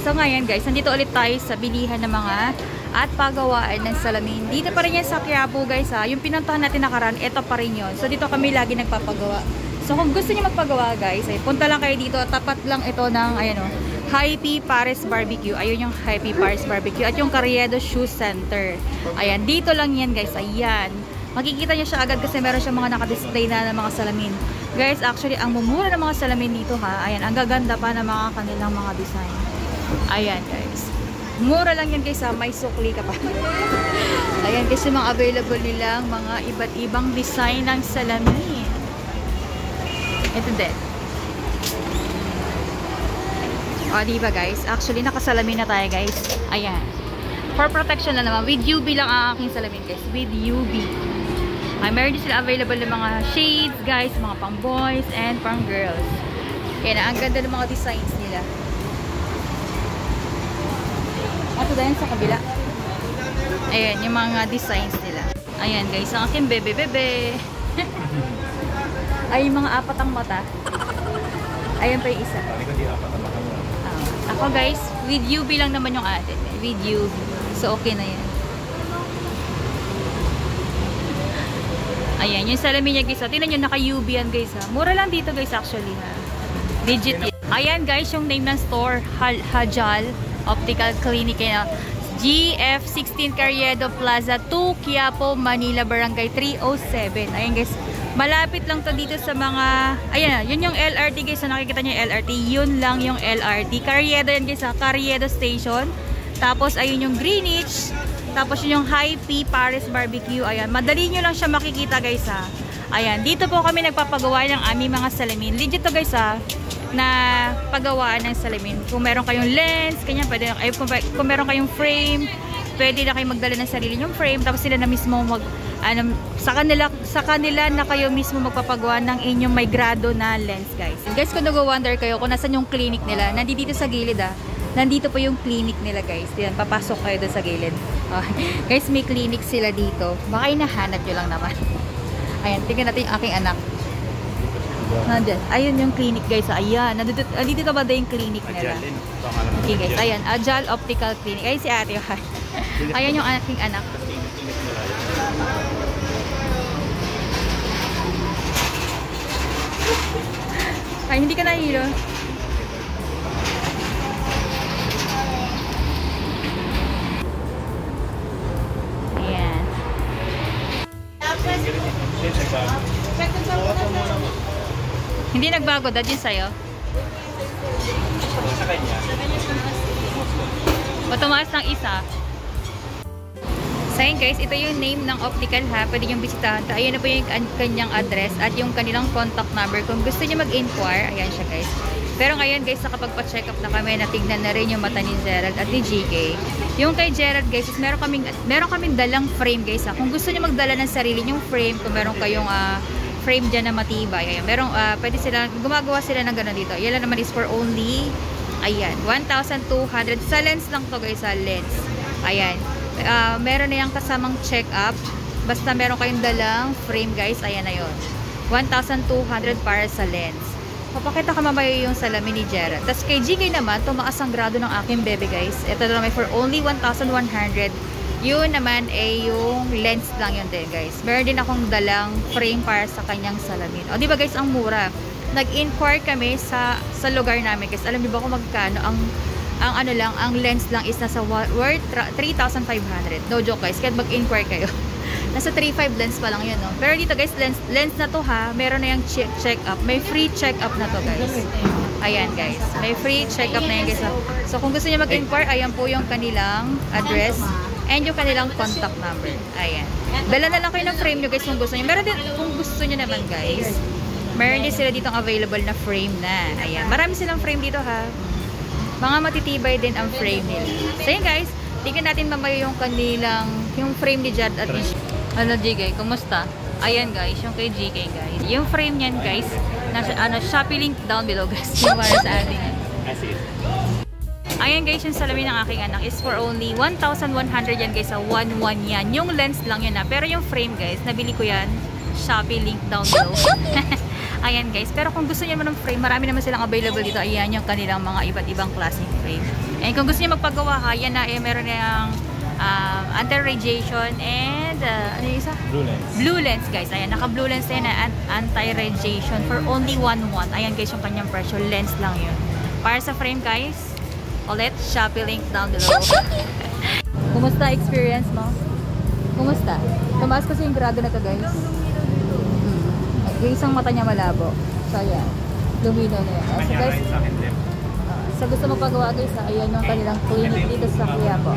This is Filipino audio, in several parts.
So ngayon guys, nandito ulit tayo sa bilihan ng mga at pagawaan ng salamin. Dito pa rin yan sa Quiapo guys ha. Yung pinuntahan natin nakaraan, ito pa rin yun. So dito kami lagi nagpapagawa. So kung gusto niyo magpagawa guys, ay punta lang kayo dito. Tapat lang ito ng ayan o, Hi-P Paris Barbecue. Ayun yung Hi-P Paris Barbecue. At yung Carriedo Shoe Center. Ayan, dito lang yan guys. Ayan. Makikita niyo siya agad kasi meron siyang mga nakadisplay na ng mga salamin. Guys, actually, ang mumura ng mga salamin dito ha. Ayan, ang gaganda pa ng mga kanilang mga design. Ayan guys. Mura lang yan guys ha. May sukli ka pa. Ayan kasi mga available nilang mga iba't ibang design ng salamin. Ito din. O, diba guys? Actually, nakasalamin na tayo guys. Ayan. For protection na naman. With UV lang ang aking salamin guys. With UV. Ay, meron din sila available ng mga shades guys. Mga pang boys and pang girls. Kaya na, ang ganda ng mga designs nila. Ato dahil sa kabila. Ayan, yung mga designs nila. Ayan guys, ang aking bebe-bebe. Ay, yung mga apat ang mata. Ayan pa yung isa. Ako guys, with UV lang naman yung atin. With UV. So, okay na yan. Ayan, yung salamin niya guys. Tingnan nyo, naka-UV yan guys ha. Mura lang dito guys actually ha. Legit yan. Ayan guys, yung name ng store, Hajal Optical Clinic. GF16 Carriedo Plaza 2, Quiapo, Manila, Barangay 307. Ayan guys, malapit lang to dito sa mga, ayan, yun yung LRT guys. So, nakikita nyo yung LRT, yun lang yung LRT. Carriedo yan guys, Carriedo Station. Tapos ayun yung Greenwich. Tapos yun yung Hi-P Paris Barbecue. Ayan, madali nyo lang siya makikita guys ha. Ayan, dito po kami nagpapagawa ng aming mga salamin. Legit to guys ha, na paggawaan ng salamin. Kung meron kayong lens, kanya pwede, ay, kung meron kayong frame, pwede na kayo magdala ng sarili yung frame, tapos sila na mismo sa kanila na kayo mismo magpapagawa ng inyong may grado na lens guys. Guys, kung nag-wonder kayo kung nasan yung clinic nila, nandito sa gilid nandito po yung clinic nila guys. Diyan, papasok kayo doon sa gilid. Guys, may clinic sila dito. Baka hinahanap nyo lang naman. Ayan, tingnan natin yung aking anak. Nandun. Ayun yung clinic guys. Ayan. Nandito ka ba da yung clinic nila? Okay guys. Ayan. Ajal Optical Clinic. Ayun si ate. Ayan yung aking anak. Ay, hindi ka nahilo. Ayan. Hindi nagbago dad yun sa'yo? Sa kanya. O tumaas ng isa. So yun guys, ito yung name ng optical ha. Pwede yung bisitahan. Ayan na po yung kanyang address at yung kanilang contact number. Kung gusto nyo mag-inquire, ayan siya guys. Pero ngayon guys, nakapagpa-check up na kami, natignan na rin yung mata ni Gerald at ni GK. Yung kay Gerald guys, meron kaming dalang frame guys ha. Kung gusto nyo magdala ng sarili yung frame, kung meron kayong frame dyan na matibay. Ayan, merong, pwede sila, gumagawa sila ng gano'n dito. Yan naman is for only, ayan, 1,200. Sa lens lang to guys, sa lens. Ayan, meron na yung kasamang check-up. Basta meron kayong dalang frame guys, ayan na yun. 1,200 para sa lens. Papakita ka mamaya yung salamin ni Gerald. Tapos kay GK naman, tumaas ang grado ng aking bebe guys. Ito naman for only 1,100. Yun naman ay yung lens lang yun din guys. Meron din akong dalang frame para sa kanyang salamin. O diba guys, ang mura. Nag-inquire kami sa lugar namin guys. Alam niyo ba kung magkano ang lens lang is nasa worth 3,500. No joke guys, kahit mag-inquire kayo. Nasa 3,500 lens pa lang yun no. Pero dito guys, lens na to ha. Meron na yung check-up. May free check-up na to guys. Ayan guys. May free check-up na yan guys. So kung gusto niyo mag-inquire, ayan po yung kanilang address. And yung kanilang contact number. Ayan. Dala na lang kayo ng frame nyo guys kung gusto nyo. Meron din, kung gusto nyo naman guys, meron din sila dito available na frame na. Ayan. Marami silang frame dito ha. Mga matitibay din ang frame nila. So yun guys, tingnan natin mamaya yung kanilang, yung frame ni Jad at ano GK, kumusta? Ayan guys, yung kay GK guys. Yung frame niyan guys, nasa Shopee link down below guys. Yung para sa ating. Ayan guys, yung salamin ng aking anak is for only 1,100 yan guys. 1,1 yan. Yung lens lang yan na. Pero yung frame guys, nabili ko yan. Shopee link down below. Ayan guys. Pero kung gusto niyo naman ng frame, marami naman silang available dito. Ayan yung kanilang mga iba't ibang klaseng frame. And kung gusto niyo magpagawa ha, yan na meron yung anti-radiation and ano yung isa? Blue lens. Blue lens guys. Ayan, naka blue lens na yan anti-radiation for only 1.1. Ayan guys yung kanyang presyo. Lens lang yun. Para sa frame guys, ulit, Shopee link down below. Kumusta experience mo? Kumusta? Tumaas kasi yung grado na to guys. Yung isang mata niya malabo. So ayan, lumino na yan. So guys, sa gusto magpagawa guys, ayan yung kanilang clinic dito sa Quiapo.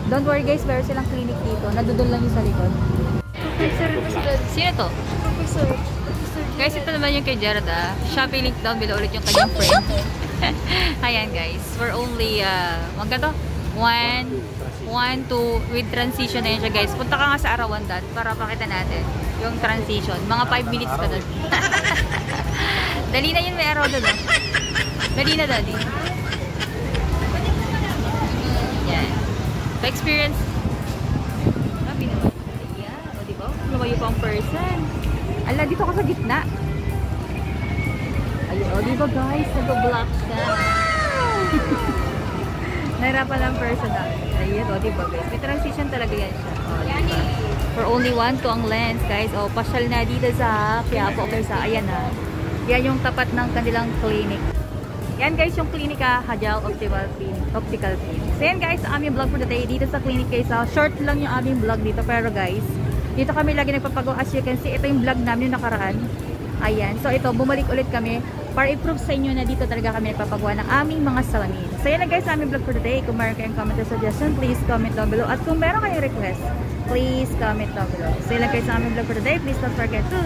Don't worry guys, meron silang clinic dito. Nadudun lang yung sa likod. Sino to? Guys, ito naman yung kay Jared ah. Shopee link down below ulit yung kanyang friend. Ayan guys, for only, magkano? 1, 2, with transition na yun siya guys. Punta ka nga sa Arawan dad para makita natin yung transition. Mga 5 minutes ka doon. Dali na yun, may araw doon. Dali na daddy. Yan. Pa-experience. Sabi naman. Ayan. O diba? Lumayo pa ang person. Ala, dito ka sa gitna. Ayun. O diba guys? Nag-block siya. Nahirapan ang person natin. Ayun. O diba guys? May transition talaga yan siya. O diba? For only 1 to ang lens guys. O pasyal na dito sa Quiapo. Okay sa ayan ha. Yan yung tapat ng kanilang clinic. Yan guys yung clinic Hajal Optical Clinic. So yan guys, aming vlog for the day dito sa clinic guys. Short lang yung aming vlog dito pero guys, dito kami lagi nagpapagawa. As you can see, ito yung vlog namin yung nakaraan. Ayan. So ito, bumalik ulit kami para i-prove sa inyo na dito talaga kami nagpapagawa ng aming mga salamin. So yan na guys, aming vlog for the day. Kung meron kayong comment or suggestion, please comment down below. At kung meron kayong request, please comment down below. So yan na guys, aming vlog for the day. Please don't forget to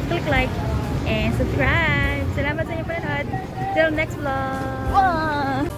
click like and subscribe. Salamat sa inyong panonood. Till next vlog!